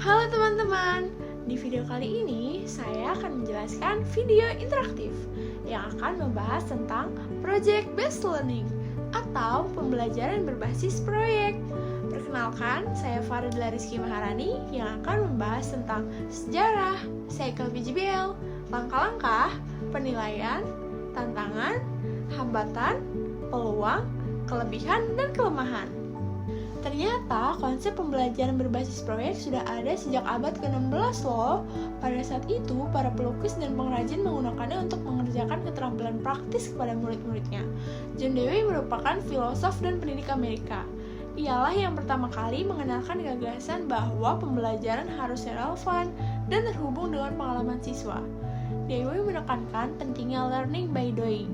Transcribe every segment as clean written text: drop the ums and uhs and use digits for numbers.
Halo teman-teman, di video kali ini saya akan menjelaskan video interaktif yang akan membahas tentang Project Based Learning atau pembelajaran berbasis proyek. Perkenalkan, saya Faridla Rizky Maharani yang akan membahas tentang sejarah, cycle PJBL, langkah-langkah, penilaian, tantangan, hambatan, peluang, kelebihan, dan kelemahan. Ternyata konsep pembelajaran berbasis proyek sudah ada sejak abad ke-16 loh. Pada saat itu, para pelukis dan pengrajin menggunakannya untuk mengerjakan keterampilan praktis kepada murid-muridnya. John Dewey merupakan filosof dan pendidik Amerika. Ialah yang pertama kali mengenalkan gagasan bahwa pembelajaran harus relevan dan terhubung dengan pengalaman siswa. Dewey menekankan pentingnya learning by doing.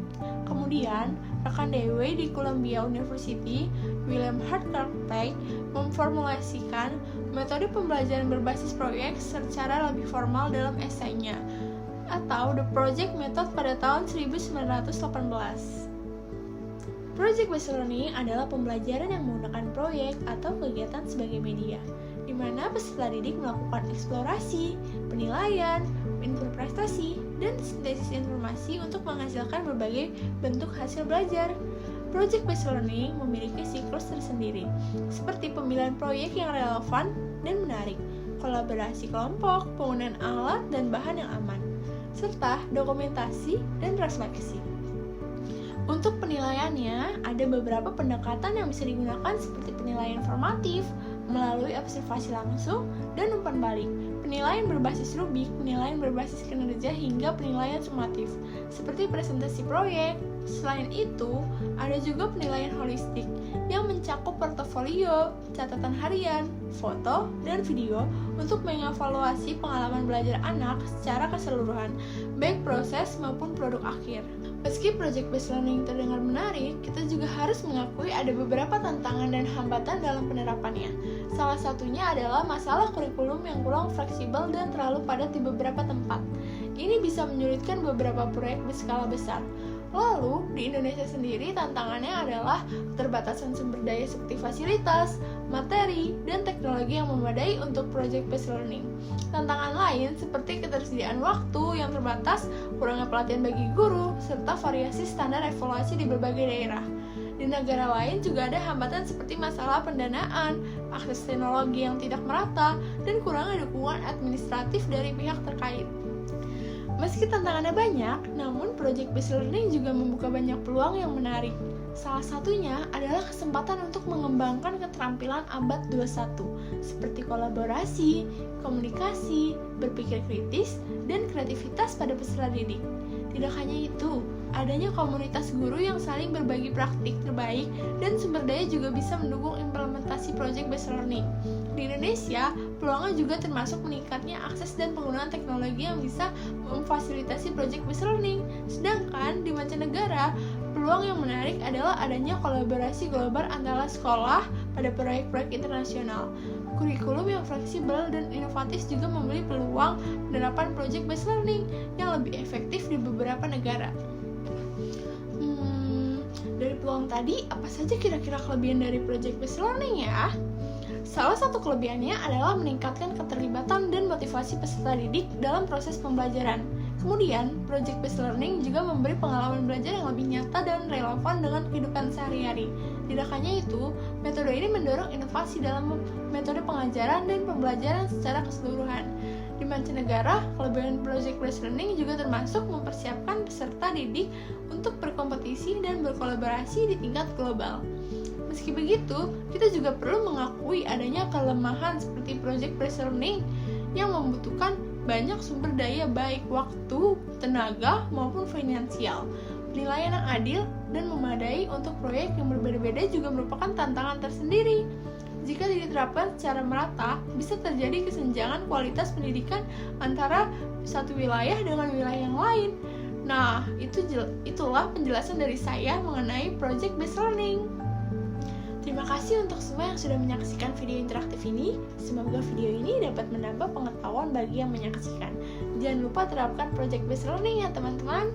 Kemudian, rekan Dewey di Columbia University, William Hart Kirkpatrick, memformulasikan metode pembelajaran berbasis proyek secara lebih formal dalam esainya, atau The Project Method pada tahun 1918. Project-based learning adalah pembelajaran yang menggunakan proyek atau kegiatan sebagai media, di mana peserta didik melakukan eksplorasi, penilaian, input prestasi, dan sintesis informasi untuk menghasilkan berbagai bentuk hasil belajar. Project-based learning memiliki siklus tersendiri, seperti pemilihan proyek yang relevan dan menarik, kolaborasi kelompok, penggunaan alat dan bahan yang aman, serta dokumentasi dan refleksi. Untuk penilaiannya, ada beberapa pendekatan yang bisa digunakan seperti penilaian formatif, melalui observasi langsung, dan umpan balik, penilaian berbasis rubik, penilaian berbasis kinerja, hingga penilaian sumatif, seperti presentasi proyek. Selain itu, ada juga penilaian holistik yang mencakup portofolio, catatan harian, foto, dan video untuk mengevaluasi pengalaman belajar anak secara keseluruhan, baik proses maupun produk akhir. Meski project-based learning terdengar menarik, kita juga harus mengakui ada beberapa tantangan dan hambatan dalam penerapannya. Salah satunya adalah masalah kurikulum yang kurang fleksibel dan terlalu padat di beberapa tempat. Ini bisa menyulitkan beberapa proyek berskala besar. Lalu, di Indonesia sendiri tantangannya adalah keterbatasan sumber daya seperti fasilitas, materi, dan teknologi yang memadai untuk project-based learning. Tantangan lain seperti ketersediaan waktu yang terbatas, kurangnya pelatihan bagi guru, serta variasi standar evaluasi di berbagai daerah. Di negara lain juga ada hambatan seperti masalah pendanaan, akses teknologi yang tidak merata, dan kurangnya dukungan administratif dari pihak terkait. Meski tantangannya banyak, namun project-based learning juga membuka banyak peluang yang menarik. Salah satunya adalah kesempatan untuk mengembangkan keterampilan abad 21, seperti kolaborasi, komunikasi, berpikir kritis, dan kreativitas pada peserta didik. Tidak hanya itu, adanya komunitas guru yang saling berbagi praktik terbaik dan sumber daya juga bisa mendukung implementasi project-based learning. Di Indonesia, peluangnya juga termasuk meningkatnya akses dan penggunaan teknologi yang bisa memfasilitasi project-based learning. Sedangkan di mancanegara, peluang yang menarik adalah adanya kolaborasi global antara sekolah pada proyek-proyek internasional. Kurikulum yang fleksibel dan inovatif juga memberi peluang penerapan project-based learning yang lebih efektif di beberapa negara. Dari peluang tadi, apa saja kira-kira kelebihan dari project-based learning ya? Salah satu kelebihannya adalah meningkatkan keterlibatan dan motivasi peserta didik dalam proses pembelajaran. Kemudian, project-based learning juga memberi pengalaman belajar yang lebih nyata dan relevan dengan kehidupan sehari-hari. Tidak hanya itu, metode ini mendorong inovasi dalam metode pengajaran dan pembelajaran secara keseluruhan. Di mancanegara, kelebihan project-based learning juga termasuk mempersiapkan peserta didik untuk berkompetisi dan berkolaborasi di tingkat global. Meski begitu, kita juga perlu mengakui adanya kelemahan seperti project-based learning yang membutuhkan banyak sumber daya baik waktu, tenaga, maupun finansial. Penilaian yang adil dan memadai untuk proyek yang berbeda-beda juga merupakan tantangan tersendiri. Jika diterapkan secara merata, bisa terjadi kesenjangan kualitas pendidikan antara satu wilayah dengan wilayah yang lain. Nah, itulah penjelasan dari saya mengenai project-based learning. Terima kasih untuk semua yang sudah menyaksikan video interaktif ini. Semoga video ini dapat menambah pengetahuan bagi yang menyaksikan. Jangan lupa terapkan project-based learning ya teman-teman.